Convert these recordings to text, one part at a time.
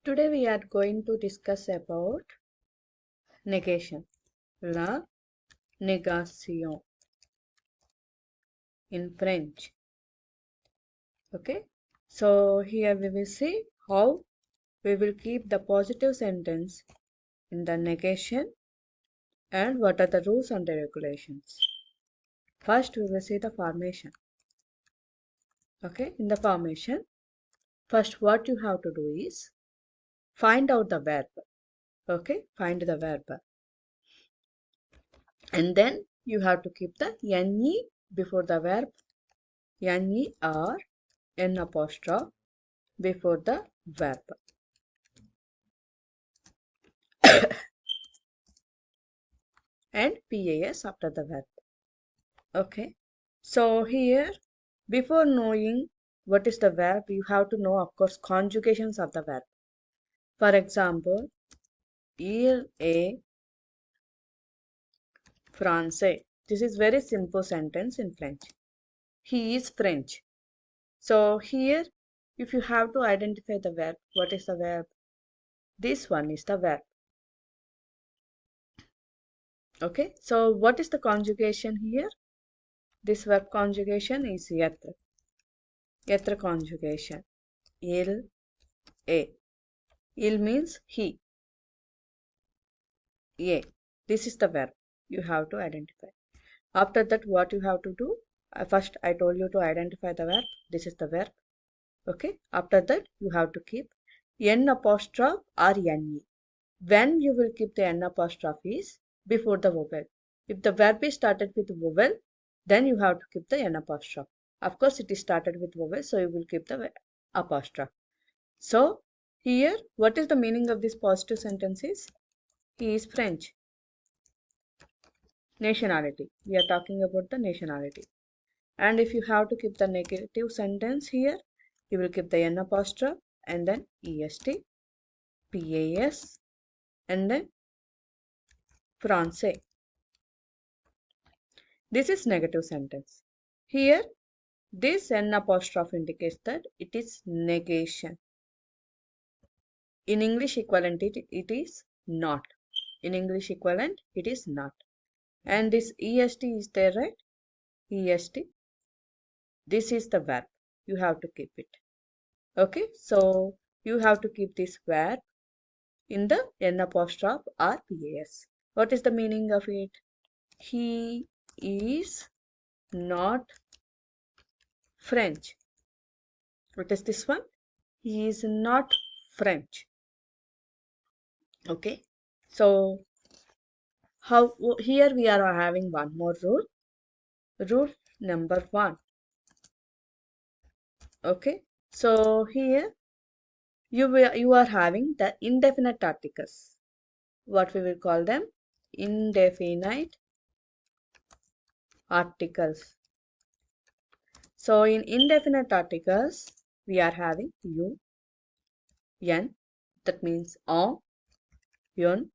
Today we are going to discuss about negation, la négation in French. Okay, so here we will see how we will keep the positive sentence in the negation and what are the rules and the regulations. First, we will see the formation. Okay, in the formation, first what you have to do is find out the verb. Okay, find the verb. And then you have to keep the ne before the verb, ne or n apostrophe before the verb. And pas after the verb. Okay. So here, before knowing what is the verb, you have to know, of course, conjugations of the verb. For example, il est français. This is very simple sentence in French. He is French. So here, if you have to identify the verb, what is the verb? This one is the verb. Okay. So what is the conjugation here? This verb conjugation is être. Être conjugation. Il est. Il means he. A. This is the verb you have to identify. After that, what you have to do? First, I told you to identify the verb. This is the verb. Okay. After that, you have to keep n apostrophe or ne. When you will keep the n apostrophe is before the vowel. If the verb is started with vowel, then you have to keep the n apostrophe. Of course, it is started with vowel, so you will keep the apostrophe. So, here, what is the meaning of this positive sentence is? He is French. Nationality. We are talking about the nationality. And if you have to keep the negative sentence here, you will keep the n apostrophe and then est, pas, and then français. This is negative sentence. Here, this n apostrophe indicates that it is negation. In English equivalent, it is not. In English equivalent, it is not. And this est is there, right? Est. This is the verb. You have to keep it. Okay, so you have to keep this verb in the n apostrophe or pas. What is the meaning of it? He is not French. What is this one? He is not French. Okay, so how here we are having one more rule. Rule number 1. Okay, so here you are having the indefinite articles. What we will call them? Indefinite articles. So in indefinite articles, we are having you, n, that means on, yun,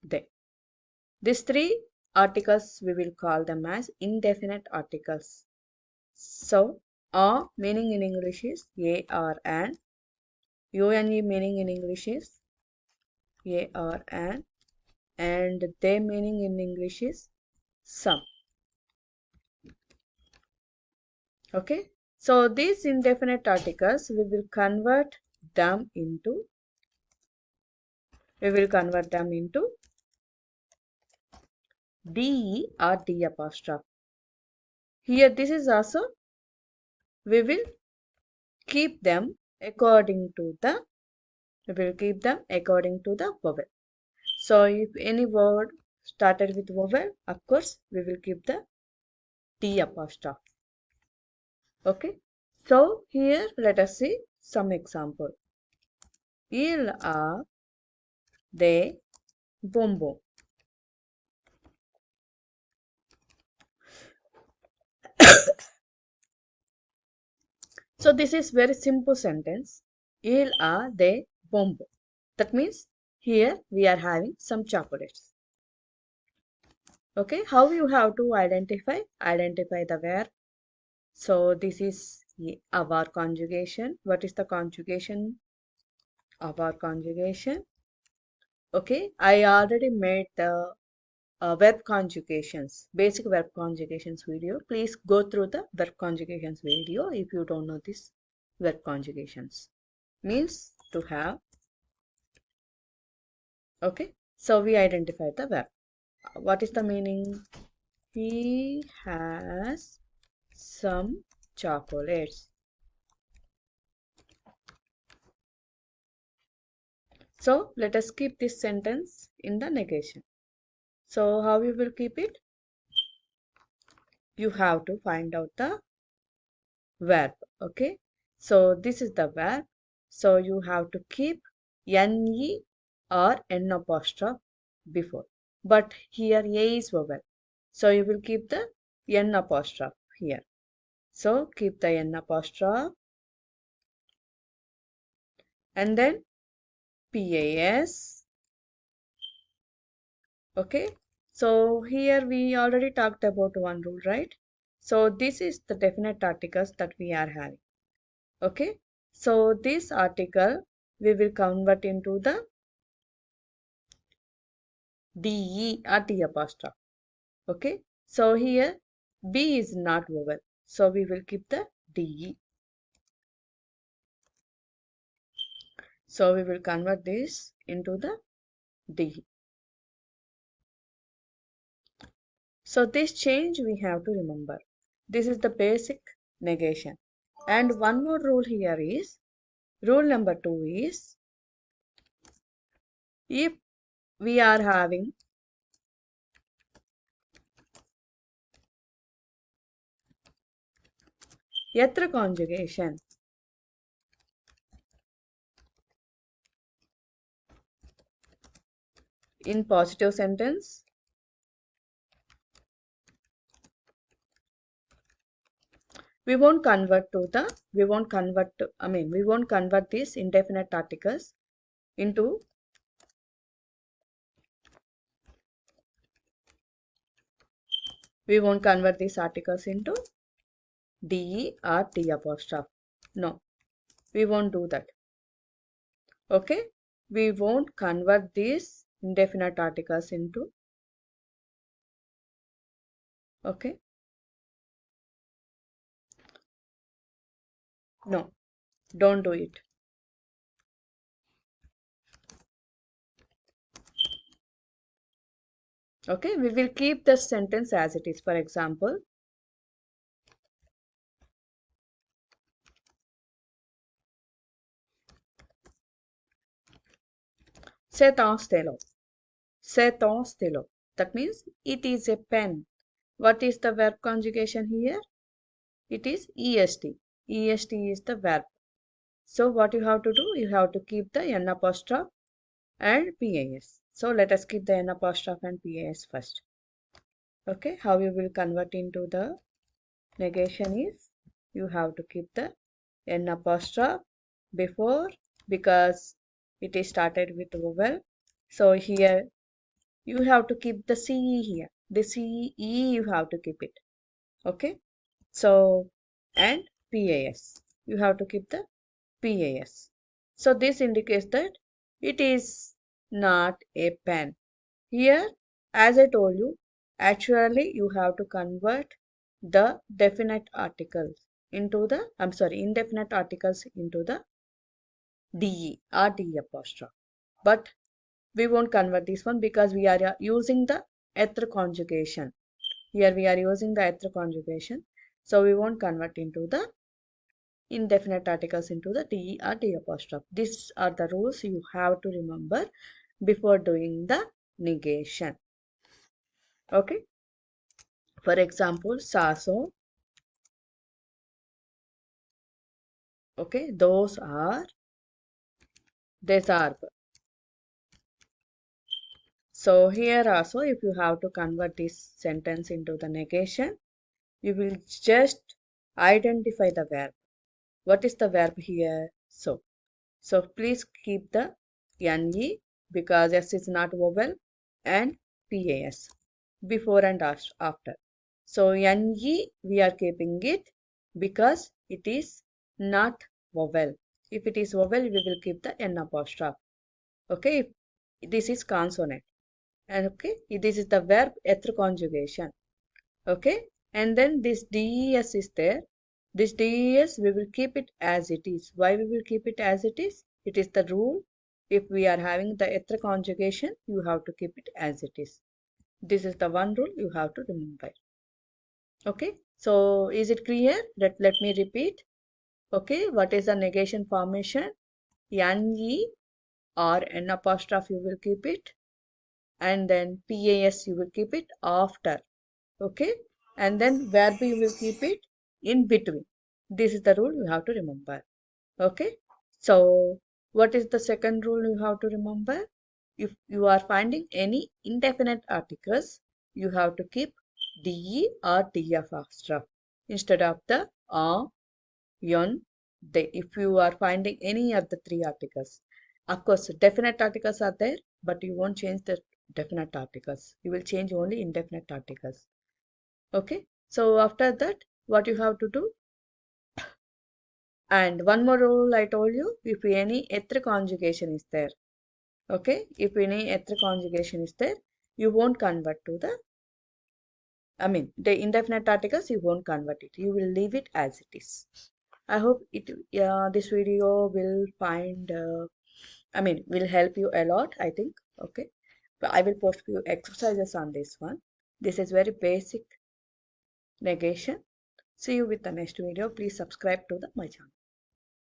they. These 3 articles we will call them as indefinite articles. So on meaning in English is a or an, une meaning in English is a or an, and they meaning in English is some. Okay, so these indefinite articles we will convert them into de or d apostrophe. Here this is also we will keep them according to the vowel. So if any word started with vowel, of course we will keep the d apostrophe. Okay, so here let us see some example. Il a des bonbons. So this is very simple sentence. Il a des bonbons. That means here we are having some chocolates. Okay, how you have to identify the verb? So this is our conjugation. What is the conjugation? our conjugation. Okay, I already made the verb conjugations, basic verb conjugations video. Please go through the verb conjugations video if you don't know this verb conjugations. Means to have. Okay, so we identified the verb. What is the meaning? He has some chocolates. So let us keep this sentence in the negation. So how we will keep it? You have to find out the verb. Okay, so this is the verb. So you have to keep ne or n apostrophe before. But here a is vowel. So you will keep the n apostrophe here. So keep the n apostrophe and then pas. Okay, so here we already talked about one rule, right? So this is the definite articles that we are having. Okay, so this article we will convert into the de or t apostrophe. Okay, so here b is not vowel, so we will keep the de. So we will convert this into the de. So this change we have to remember. This is the basic negation. And one more rule here is, rule number 2 is, if we are having yatra conjugation in positive sentence, we won't convert these indefinite articles into we won't convert these articles into de or t apostrophe. No, we won't do that. Okay, we won't convert these indefinite articles into. Okay, no, don't do it. Okay, we will keep the sentence as it is. For example, c'est un stylo. C'est un stylo. That means it is a pen. What is the verb conjugation here? It is est. Est is the verb. So what you have to do? You have to keep the n apostrophe and pas. So let us keep the n apostrophe and pas first. Okay, how you will convert into the negation is, you have to keep the n apostrophe before because it is started with vowel. So here you have to keep the ce here. The ce you have to keep it. Okay, so and pas. You have to keep the pas. So this indicates that it is not a pen. Here, as I told you, actually you have to convert the definite articles into the, indefinite articles into the de or d apostrophe. But we won't convert this one because we are using the ether conjugation. Here we are using the ether conjugation. So we won't convert into the indefinite articles into the de or d apostrophe. These are the rules you have to remember before doing the negation. Okay. For example, saso. Okay, those are deserve. So here also, if you have to convert this sentence into the negation, you will just identify the verb. What is the verb here? So please keep the ne because s is not vowel and pas before and after. So ne we are keeping it because it is not vowel. If it is vowel, we will keep the N apostrophe. Okay, this is consonant. And okay, this is the verb eth conjugation. Okay, and then this des is there. This des we will keep it as it is. Why we will keep it as it is? It is the rule. If we are having the eth conjugation, you have to keep it as it is. This is the one rule you have to remember. Okay, so is it clear? Let me repeat. Okay, what is the negation formation? Ne or N apostrophe you will keep it, and then PAS you will keep it after. Okay, and then verb you will keep it in between. This is the rule you have to remember. Okay, so what is the second rule you have to remember? If you are finding any indefinite articles, you have to keep de or df apostrophe instead of the a, yon, they. If you are finding any of the three articles, of course, definite articles are there, but you won't change the definite articles. You will change only indefinite articles. Okay, so after that, what you have to do? And one more rule I told you, if any eth conjugation is there, okay, if any eth conjugation is there, you won't convert to the, I mean, the indefinite articles, you won't convert it. You will leave it as it is. I hope this video will will help you a lot, I think. Okay, but I will post few exercises on this one. This is very basic negation. See you with the next video. Please subscribe to my channel.